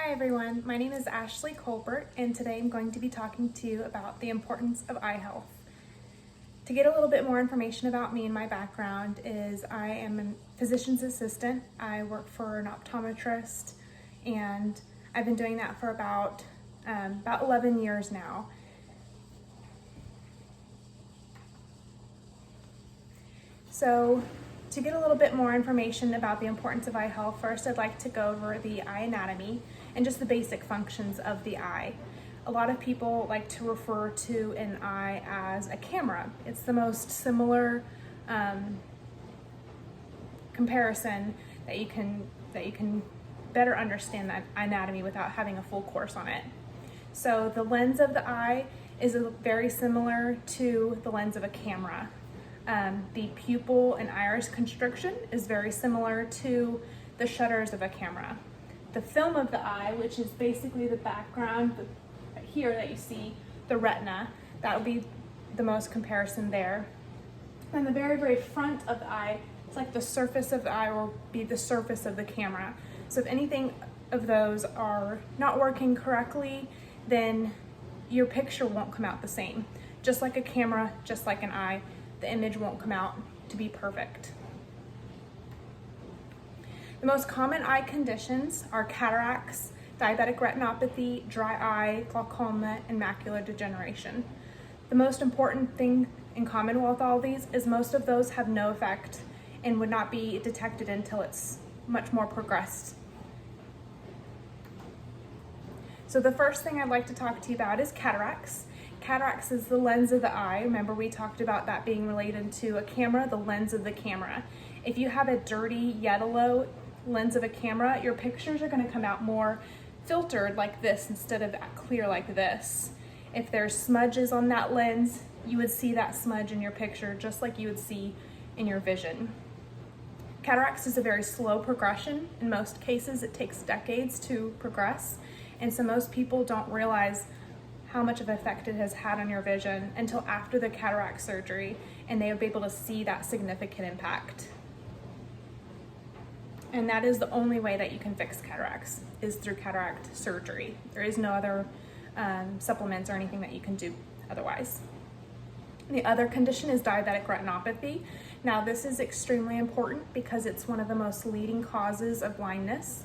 Hi everyone, my name is Ashley Colbert and today I'm going to be talking to you about the importance of eye health. To get a little bit more information about me and my background is I am a physician's assistant. I work for an optometrist and I've been doing that for about 11 years now. So to get a little bit more information about the importance of eye health, first I'd like to go over the eye anatomy and just the basic functions of the eye. A lot of people like to refer to an eye as a camera. It's the most similar comparison that you can better understand that anatomy without having a full course on it. So the lens of the eye is very similar to the lens of a camera. The pupil and iris constriction is very similar to the shutters of a camera. The film of the eye, which is basically the background here that you see, the retina, that would be the most comparison there. And the very, very front of the eye, it's like the surface of the eye will be the surface of the camera. So if anything of those are not working correctly, then your picture won't come out the same. Just like a camera, just like an eye, the image won't come out to be perfect. The most common eye conditions are cataracts, diabetic retinopathy, dry eye, glaucoma, and macular degeneration. The most important thing in common with all these is most of those have no effect and would not be detected until it's much more progressed. So the first thing I'd like to talk to you about is cataracts. Cataracts is the lens of the eye. Remember, we talked about that being related to a camera, the lens of the camera. If you have a dirty yellow lens of a camera, your pictures are going to come out more filtered like this instead of clear like this. If there's smudges on that lens, you would see that smudge in your picture just like you would see in your vision. Cataracts is a very slow progression. In most cases, it takes decades to progress, and so most people don't realize how much of an effect it has had on your vision until after the cataract surgery, and they would be able to see that significant impact. And that is the only way that you can fix cataracts, is through cataract surgery. There is no other supplements or anything that you can do otherwise. The other condition is diabetic retinopathy. Now this is extremely important because it's one of the most leading causes of blindness.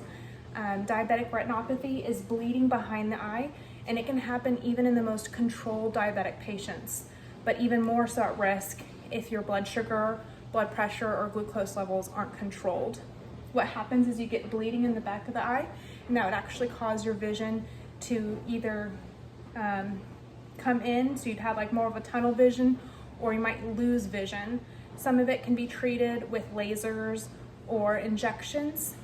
Diabetic retinopathy is bleeding behind the eye, and it can happen even in the most controlled diabetic patients, but even more so at risk if your blood sugar, blood pressure, or glucose levels aren't controlled. What happens is you get bleeding in the back of the eye, and that would actually cause your vision to either come in, so you'd have like more of a tunnel vision, or you might lose vision. Some of it can be treated with lasers or injections,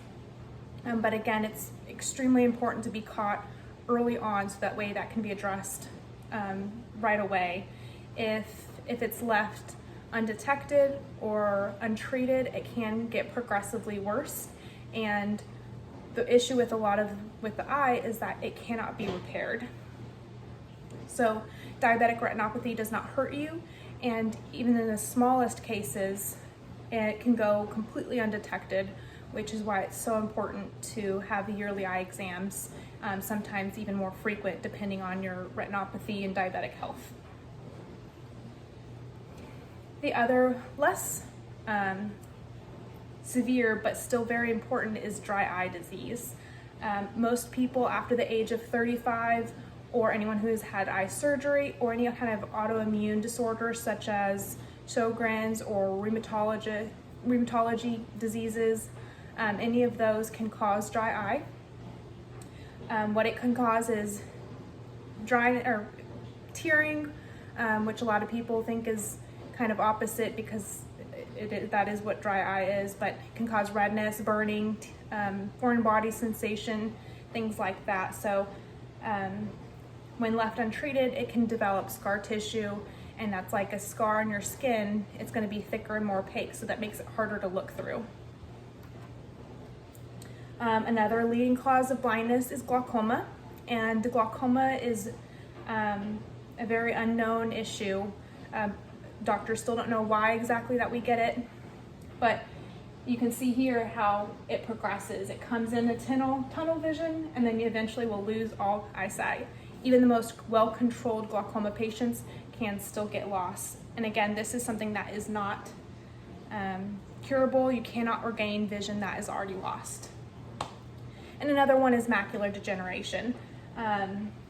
but again, it's extremely important to be caught early on so that way that can be addressed right away. If it's left undetected or untreated, it can get progressively worse, and the issue with the eye is that it cannot be repaired. So diabetic retinopathy does not hurt you, and even in the smallest cases it can go completely undetected, which is why it's so important to have the yearly eye exams, sometimes even more frequent depending on your retinopathy and diabetic health. The other less severe but still very important is dry eye disease. Most people after the age of 35, or anyone who has had eye surgery or any kind of autoimmune disorder such as Sjogren's or rheumatology diseases, any of those can cause dry eye. What it can cause is dry or tearing, which a lot of people think is kind of opposite because that is what dry eye is, but it can cause redness, burning, foreign body sensation, things like that. So when left untreated, it can develop scar tissue, and that's like a scar on your skin. It's going to be thicker and more opaque, so that makes it harder to look through. Another leading cause of blindness is glaucoma, and glaucoma is a very unknown issue. Doctors still don't know why exactly that we get it, but You can see here how it progresses. It comes in a tunnel vision, and then you eventually will lose all eyesight. Even the most well-controlled glaucoma patients can still get lost. And again, this is something that is not curable. You cannot regain vision that is already lost. And another one is macular degeneration.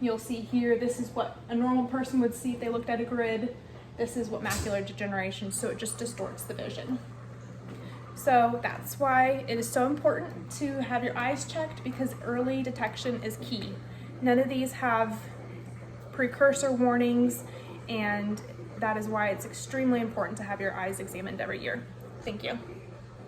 You'll see here, this is what a normal person would see if they looked at a grid. This is what macular degeneration, so it just distorts the vision. So that's why it is so important to have your eyes checked, because early detection is key. None of these have precursor warnings, and that is why it's extremely important to have your eyes examined every year. Thank you.